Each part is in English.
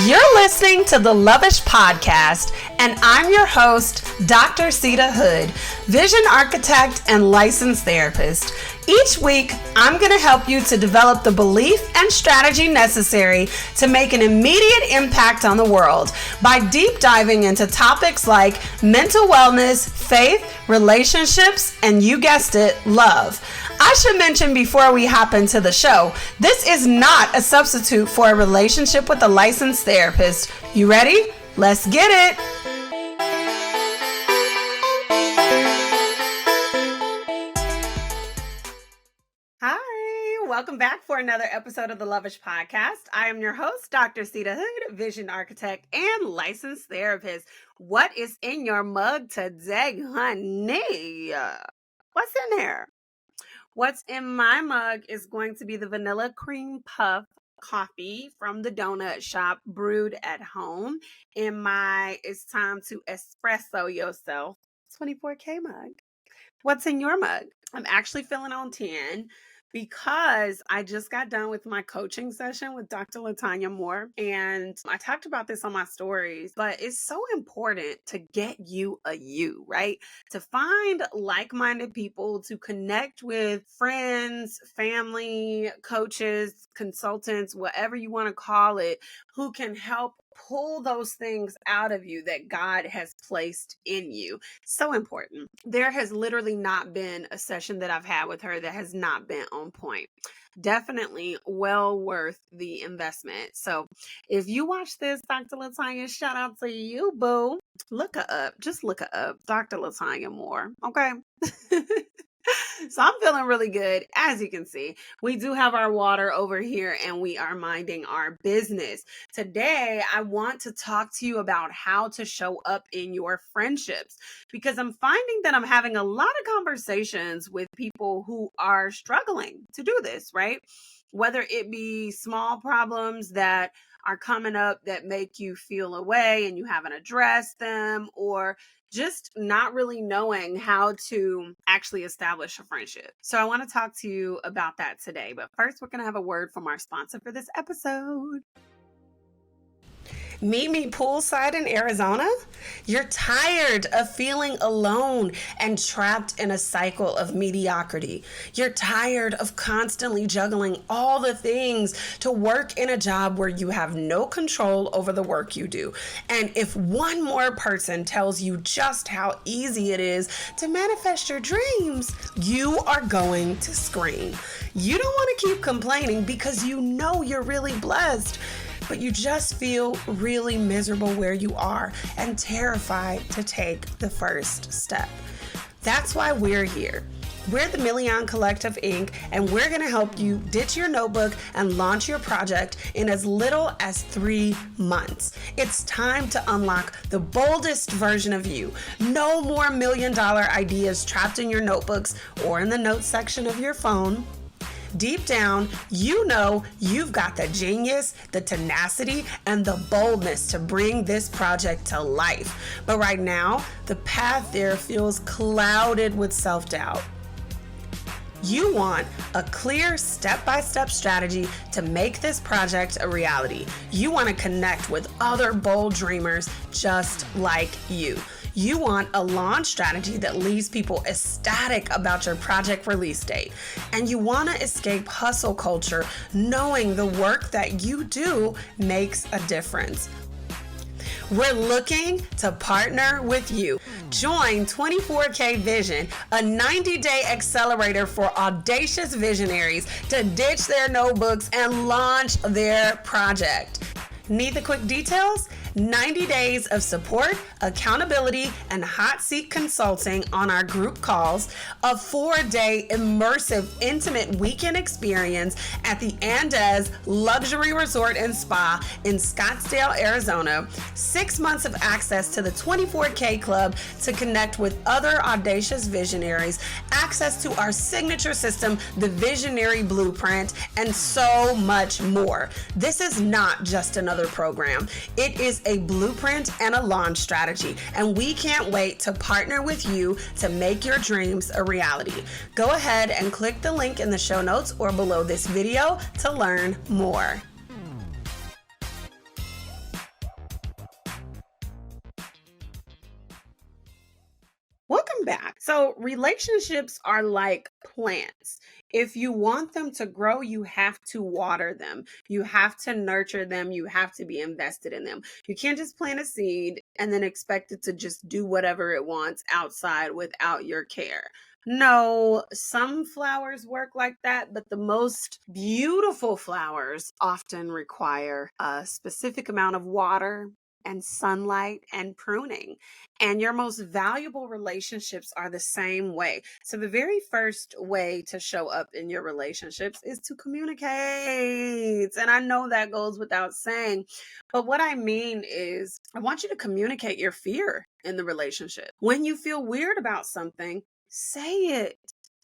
You're listening to the Lovish Podcast, and I'm your host, Dr. Sita Hood, vision architect and licensed therapist. Each week, I'm going to help you to develop the belief and strategy necessary to make an immediate impact on the world by deep diving into topics like mental wellness, faith, relationships, and you guessed it, love. I should mention before we hop into the show, this is not a substitute for a relationship with a licensed therapist. You ready? Let's get it. Hi, welcome back for another episode of the Lovish Podcast. I am your host, Dr. Sita Hood, vision architect and licensed therapist. What is in your mug today, honey? What's in there? What's in my mug is going to be the vanilla cream puff coffee from the donut shop, brewed at home in my It's Time to Espresso Yourself 24K mug. What's in your mug? I'm actually feeling on 10 because I just got done with my coaching session with Dr. Latanya Moore, and I talked about this on my stories, but it's so important to get you a you, right? To find like-minded people, to connect with friends, family, coaches, consultants, whatever you want to call it, who can help pull those things out of you that God has placed in you. So important. There has literally not been a session that I've had with her that has not been on point. Definitely well worth the investment. So if you watch this, Dr. Latanya, shout out to you, boo. Look her up. Just look her up. Dr. Latanya Moore. Okay. So I'm feeling really good. As you can see, we do have our water over here and we are minding our business. Today, I want to talk to you about how to show up in your friendships, because I'm finding that I'm having a lot of conversations with people who are struggling to do this, right? Whether it be small problems that are coming up that make you feel away and you haven't addressed them, or just not really knowing how to actually establish a friendship. So I want to talk to you about that today. But first, we're going to have a word from our sponsor for this episode. Meet me poolside in Arizona? You're tired of feeling alone and trapped in a cycle of mediocrity. You're tired of constantly juggling all the things to work in a job where you have no control over the work you do. And if one more person tells you just how easy it is to manifest your dreams, you are going to scream. You don't want to keep complaining because you know you're really blessed, but you just feel really miserable where you are and terrified to take the first step. That's why we're here. We're the Million Collective, Inc., and we're going to help you ditch your notebook and launch your project in as little as 3 months. It's time to unlock the boldest version of you. No more $1 million ideas trapped in your notebooks or in the notes section of your phone. Deep down, you know you've got the genius, the tenacity, and the boldness to bring this project to life. But right now, the path there feels clouded with self-doubt. You want a clear step-by-step strategy to make this project a reality. You want to connect with other bold dreamers just like you. You want a launch strategy that leaves people ecstatic about your project release date. And you want to escape hustle culture, knowing the work that you do makes a difference. We're looking to partner with you. Join 24K Vision, a 90-day accelerator for audacious visionaries to ditch their notebooks and launch their project. Need the quick details? 90 days of support, accountability, and hot seat consulting on our group calls, a 4-day immersive, intimate weekend experience at the Andes Luxury Resort and Spa in Scottsdale, Arizona, 6 months of access to the 24K Club to connect with other audacious visionaries, access to our signature system, the Visionary Blueprint, and so much more. This is not just another program. It is a blueprint and a launch strategy, and we can't wait to partner with you to make your dreams a reality. Go ahead and click the link in the show notes or below this video to learn more. I'm back. So, relationships are like plants. If you want them to grow, you have to water them. You have to nurture them. You have to be invested in them. You can't just plant a seed and then expect it to just do whatever it wants outside without your care. No, some flowers work like that, but the most beautiful flowers often require a specific amount of water and sunlight and pruning. And your most valuable relationships are the same way. So, the very first way to show up in your relationships is to communicate. And I know that goes without saying, but what I mean is, I want you to communicate your fear in the relationship. When you feel weird about something, say it.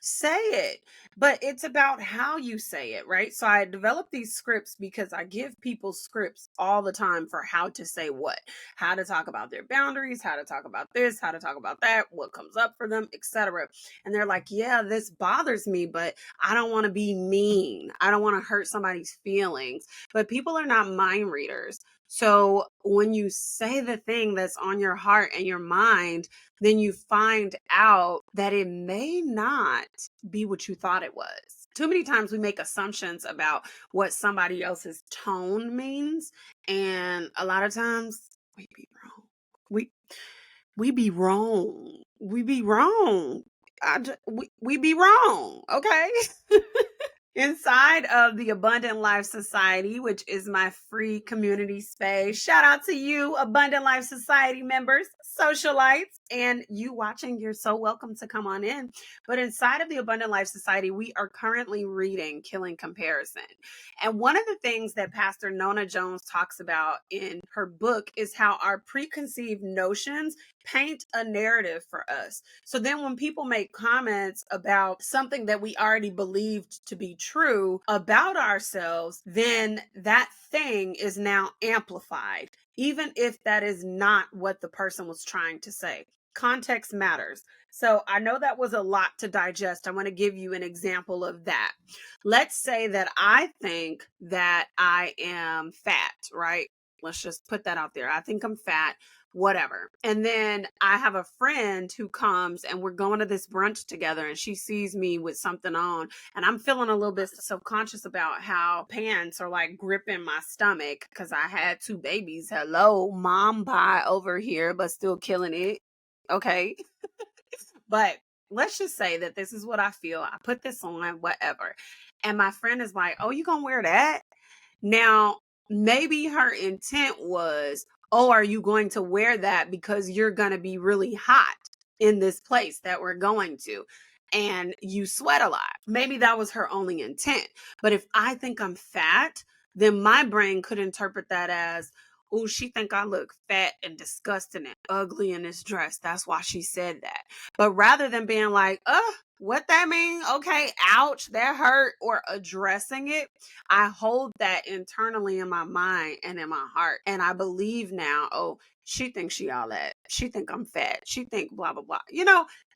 Say it. But it's about how you say it, right? So I develop these scripts because I give people scripts all the time for how to say what, how to talk about their boundaries, how to talk about this, how to talk about that, what comes up for them, etc. And they're like, yeah, this bothers me, but I don't want to be mean. I don't want to hurt somebody's feelings. But people are not mind readers. So when you say the thing that's on your heart and your mind, then you find out that it may not be what you thought it was. Too many times we make assumptions about what somebody else's tone means, and a lot of times we be wrong. We be wrong. We be wrong. We be wrong. Okay. Inside of the Abundant Life Society, which is my free community space. Shout out to you, Abundant Life Society members, socialites, and you watching. You're so welcome to come on in. But inside of the Abundant Life Society, we are currently reading Killing Comparison. And one of the things that Pastor Nona Jones talks about in her book is how our preconceived notions paint a narrative for us. So then when people make comments about something that we already believed to be true about ourselves, then that thing is now amplified, even if that is not what the person was trying to say. Context matters. So I know that was a lot to digest. I want to give you an example of that. Let's say that I think that I am fat, right? Let's just put that out there. I think I'm fat, whatever. And then I have a friend who comes and we're going to this brunch together and she sees me with something on and I'm feeling a little bit self-conscious about how pants are like gripping my stomach because I had two babies. Hello, mom pie over here, but still killing it. Okay. But let's just say that this is what I feel. I put this on, whatever. And my friend is like, oh, you gonna wear that? Now, maybe her intent was, oh, are you going to wear that because you're going to be really hot in this place that we're going to? And you sweat a lot. Maybe that was her only intent. But if I think I'm fat, then my brain could interpret that as, oh, she think I look fat and disgusting and ugly in this dress. That's why she said that. But rather than being like, what that mean? Okay, ouch, that hurt, or addressing it, I hold that internally in my mind and in my heart. And I believe now, oh, she thinks she all that. She think I'm fat. She think blah, blah, blah.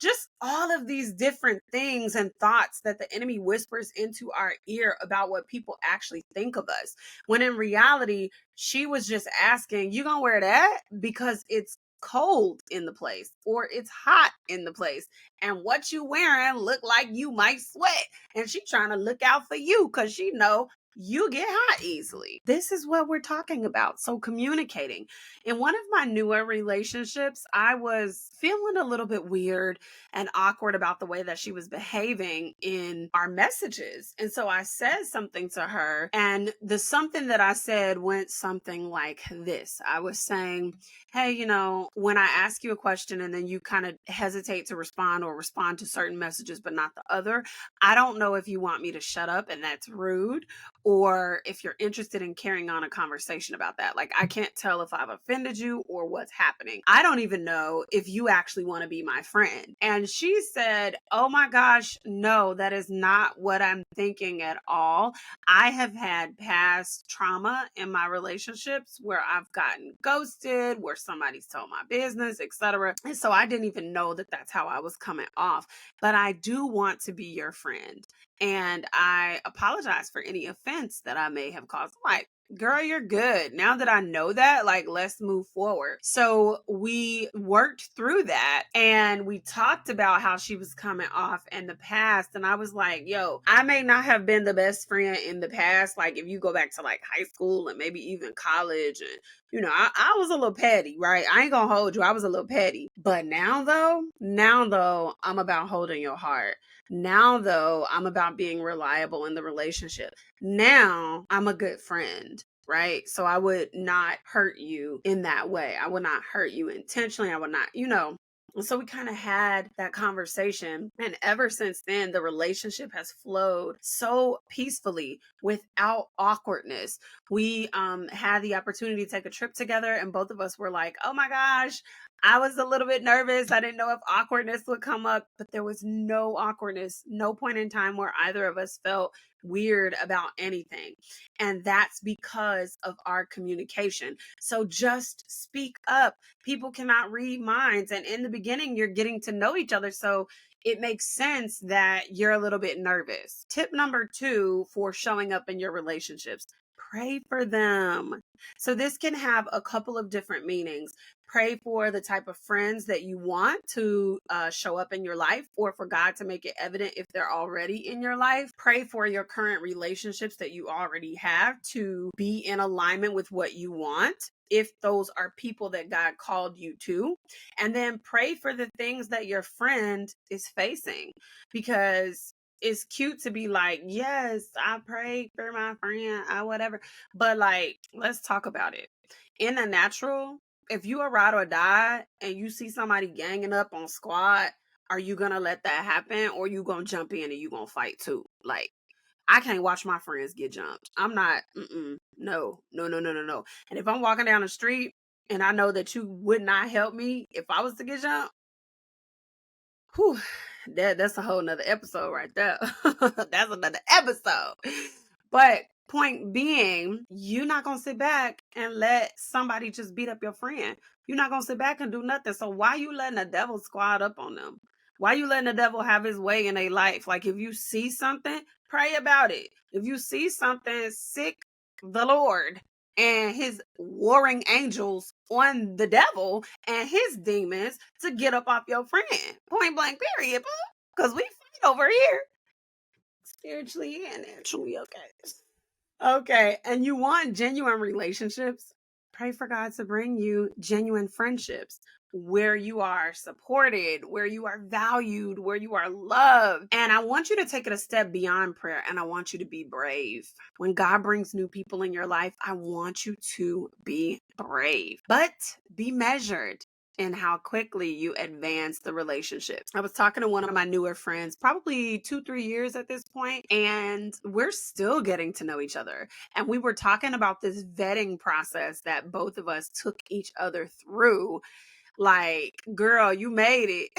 Just all of these different things and thoughts that the enemy whispers into our ear about what people actually think of us. When in reality, she was just asking, you gonna wear that? Because it's cold in the place or it's hot in the place and what you wearing look like you might sweat and she trying to look out for you because she know you get hot easily. This is what we're talking about. So communicating. In one of my newer relationships, I was feeling a little bit weird and awkward about the way that she was behaving in our messages. And so I said something to her, and the something that I said went something like this. I was saying, hey, when I ask you a question and then you kind of hesitate to respond or respond to certain messages, but not the other, I don't know if you want me to shut up and that's rude, or if you're interested in carrying on a conversation about that. Like, I can't tell if I've offended you or what's happening. I don't even know if you actually want to be my friend. And she said, oh my gosh, no, that is not what I'm thinking at all. I have had past trauma in my relationships where I've gotten ghosted, where somebody's told my business, etc. And so I didn't even know that that's how I was coming off. But I do want to be your friend. And I apologize for any offense that I may have caused. Like, girl, you're good. Now that I know that, like, let's move forward. So we worked through that and we talked about how she was coming off in the past. And I was like, yo, I may not have been the best friend in the past. Like, if you go back to like high school and maybe even college, and I was a little petty, right? I ain't gonna hold you. I was a little petty. But now though, I'm about holding your heart. Now, though, I'm about being reliable in the relationship. Now, I'm a good friend, right? So I would not hurt you in that way. I would not hurt you intentionally. I would not. And so we kind of had that conversation. And ever since then, the relationship has flowed so peacefully without awkwardness. We had the opportunity to take a trip together, and both of us were like, oh my gosh, I was a little bit nervous. I didn't know if awkwardness would come up, but there was no awkwardness, no point in time where either of us felt weird about anything. And that's because of our communication. So just speak up. People cannot read minds. And in the beginning, you're getting to know each other. So it makes sense that you're a little bit nervous. Tip number 2 for showing up in your relationships: pray for them. So this can have a couple of different meanings. Pray for the type of friends that you want to show up in your life, or for God to make it evident if they're already in your life. Pray for your current relationships that you already have to be in alignment with what you want, if those are people that God called you to. And then pray for the things that your friend is facing, because it's cute to be like, yes, I prayed for my friend, whatever. But like, let's talk about it. In the natural, if you are ride or die and you see somebody ganging up on squad, are you gonna let that happen, or you gonna jump in and you gonna fight too? Like, I can't watch my friends get jumped. I'm not. No, no, no, no, no, no. And if I'm walking down the street and I know that you would not help me if I was to get jumped, whew, that's a whole nother episode right there. That's another episode. But point being, you're not gonna sit back and let somebody just beat up your friend. You're not gonna sit back and do nothing. So why you letting the devil squad up on them? Why you letting the devil have his way in their life? Like, if you see something, pray about it. If you see something, seek the Lord and his warring angels on the devil and his demons to get up off your friend. Point blank, period. Because we fight over here, spiritually and naturally. Okay. And you want genuine relationships? Pray for God to bring you genuine friendships where you are supported, where you are valued, where you are loved. And I want you to take it a step beyond prayer, and I want you to be brave. When God brings new people in your life, I want you to be brave, but be measured in how quickly you advance the relationship. I was talking to one of my newer friends, probably 2-3 years at this point, and we're still getting to know each other. And we were talking about this vetting process that both of us took each other through. Like, girl, you made it.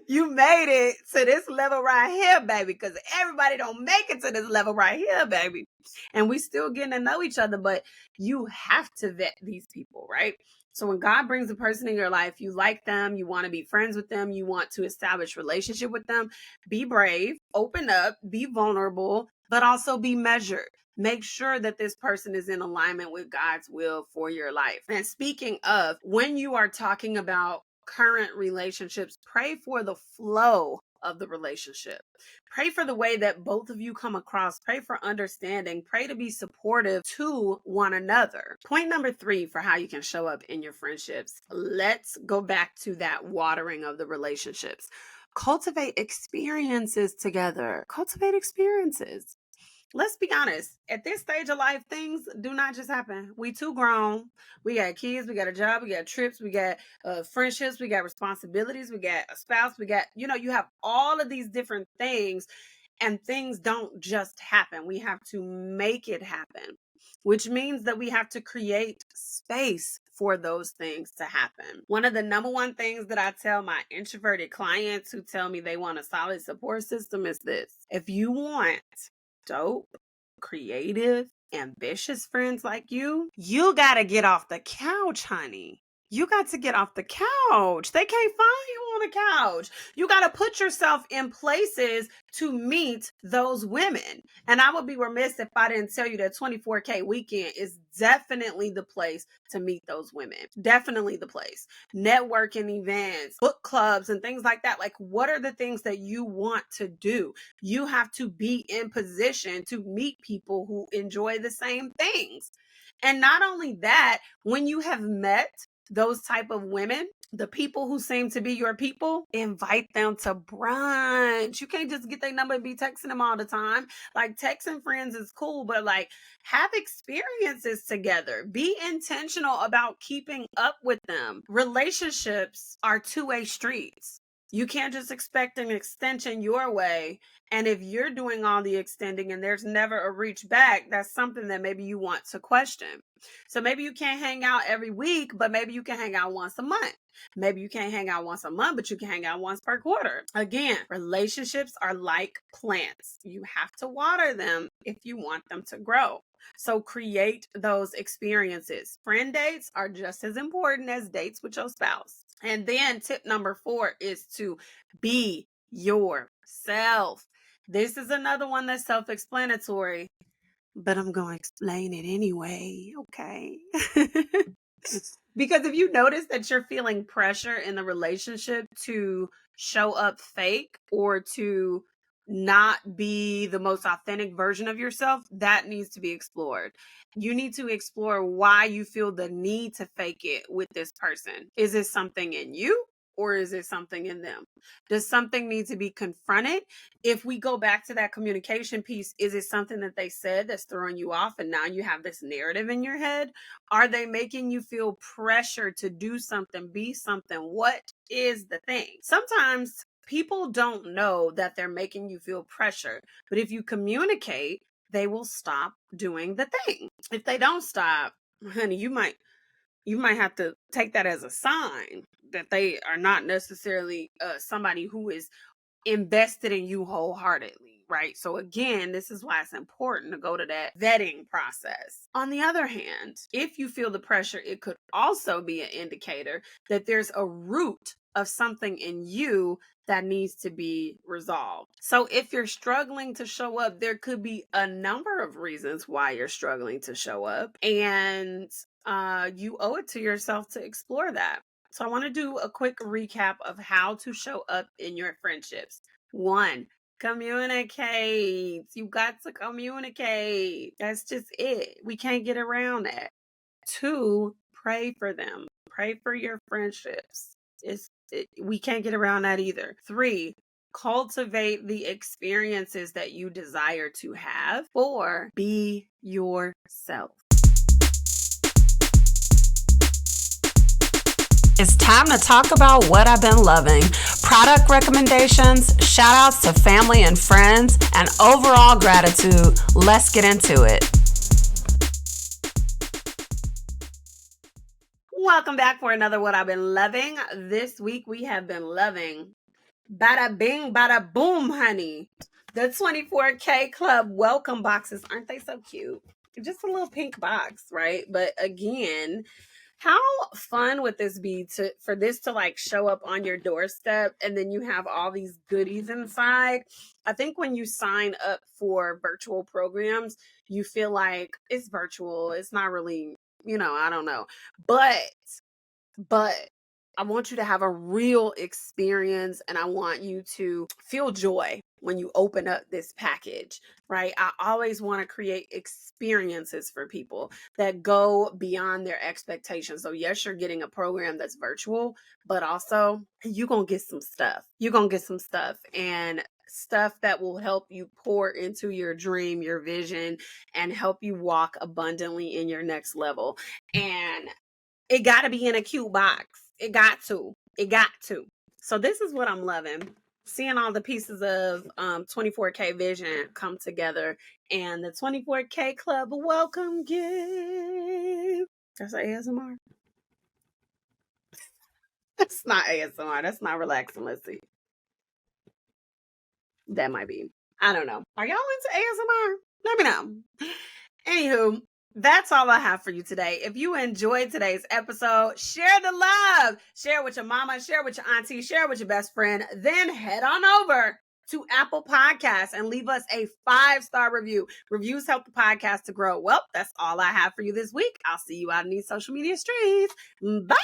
You made it to this level right here, baby, because everybody don't make it to this level right here, baby. And we still getting to know each other, but you have to vet these people, right? So when God brings a person in your life, you like them, you want to be friends with them, you want to establish relationship with them, be brave, open up, be vulnerable, but also be measured. Make sure that this person is in alignment with God's will for your life. And speaking of, when you are talking about current relationships, pray for the flow of the relationship. Pray for the way that both of you come across. Pray for understanding. Pray to be supportive to one another. Point number 3 for how you can show up in your friendships. Let's go back to that watering of the relationships. Cultivate experiences together. Cultivate experiences. Let's be honest. At this stage of life, things do not just happen. We too grown. We got kids. We got a job. We got trips. We got friendships. We got responsibilities. We got a spouse. We got, you have all of these different things, and things don't just happen. We have to make it happen, which means that we have to create space for those things to happen. One of the number one things that I tell my introverted clients who tell me they want a solid support system is this: if you want dope, creative, ambitious friends like you got to get off the couch, honey. You got to get off the couch. They can't find you on the couch. You got to put yourself in places to meet those women. And I would be remiss if I didn't tell you that 24K weekend is definitely the place to meet those women. Definitely the place. Networking events, book clubs, and things like that. Like, what are the things that you want to do? You have to be in position to meet people who enjoy the same things. And not only that, when you have met those type of women, the people who seem to be your people, invite them to brunch. You can't just get their number and be texting them all the time. Like, texting friends is cool, but like, have experiences together. Be intentional about keeping up with them. Relationships are two-way streets. You can't just expect an extension your way. And if you're doing all the extending and there's never a reach back, that's something that maybe you want to question. So maybe you can't hang out every week, but maybe you can hang out once a month. Maybe you can't hang out once a month, but you can hang out once per quarter. Again, relationships are like plants. You have to water them if you want them to grow. So create those experiences. Friend dates are just as important as dates with your spouse. And then tip number 4 is to be yourself. This is another one that's self-explanatory, but I'm going to explain it anyway, okay? Because if you notice that you're feeling pressure in the relationship to show up fake or to not be the most authentic version of yourself, that needs to be explored. You need to explore why you feel the need to fake it with this person. Is it something in you? Or is it something in them? Does something need to be confronted? If we go back to that communication piece, is it something that they said that's throwing you off and now you have this narrative in your head? Are they making you feel pressure to do something, be something? What is the thing? Sometimes people don't know that they're making you feel pressure, but if you communicate, they will stop doing the thing. If they don't stop, honey, you might have to take that as a sign that they are not necessarily somebody who is invested in you wholeheartedly, right? So again, this is why it's important to go to that vetting process. On the other hand, if you feel the pressure, it could also be an indicator that there's a root of something in you that needs to be resolved. So if you're struggling to show up, there could be a number of reasons why you're struggling to show up, and you owe it to yourself to explore that. So I want to do a quick recap of how to show up in your friendships. 1, communicate. You got to communicate. That's just it. We can't get around that. 2, pray for them. Pray for your friendships. We can't get around that either. 3, cultivate the experiences that you desire to have. 4, be yourself. It's time to talk about what I've been loving. Product recommendations, shout outs to family and friends, and overall gratitude. Let's get into it. Welcome back for another What I've Been Loving. This week we have been loving bada bing, bada boom, honey. The 24K Club welcome boxes. Aren't they so cute? Just a little pink box, right? But again, how fun would this be for this to like show up on your doorstep and then you have all these goodies inside? I think when you sign up for virtual programs, you feel like it's virtual. It's not really, I don't know. But I want you to have a real experience and I want you to feel joy when you open up this package, right? I always want to create experiences for people that go beyond their expectations. So yes, you're getting a program that's virtual, but also you're going to get some stuff. You're going to get some stuff and stuff that will help you pour into your dream, your vision, and help you walk abundantly in your next level. And it got to be in a cute box. It got to. So this is what I'm loving. Seeing all the pieces of 24K vision come together and the 24K Club welcome gift. That's ASMR. That's not ASMR. That's not relaxing. Let's see. That might be. I don't know. Are y'all into ASMR? Let me know. Anywho, That's all I have for you today. If you enjoyed today's episode, share the love. Share with your mama, share with your auntie, share with your best friend. Then head on over to Apple Podcasts and leave us a 5-star review. Reviews help the podcast to grow. Well, that's all I have for you this week. I'll see you out in these social media streets. Bye.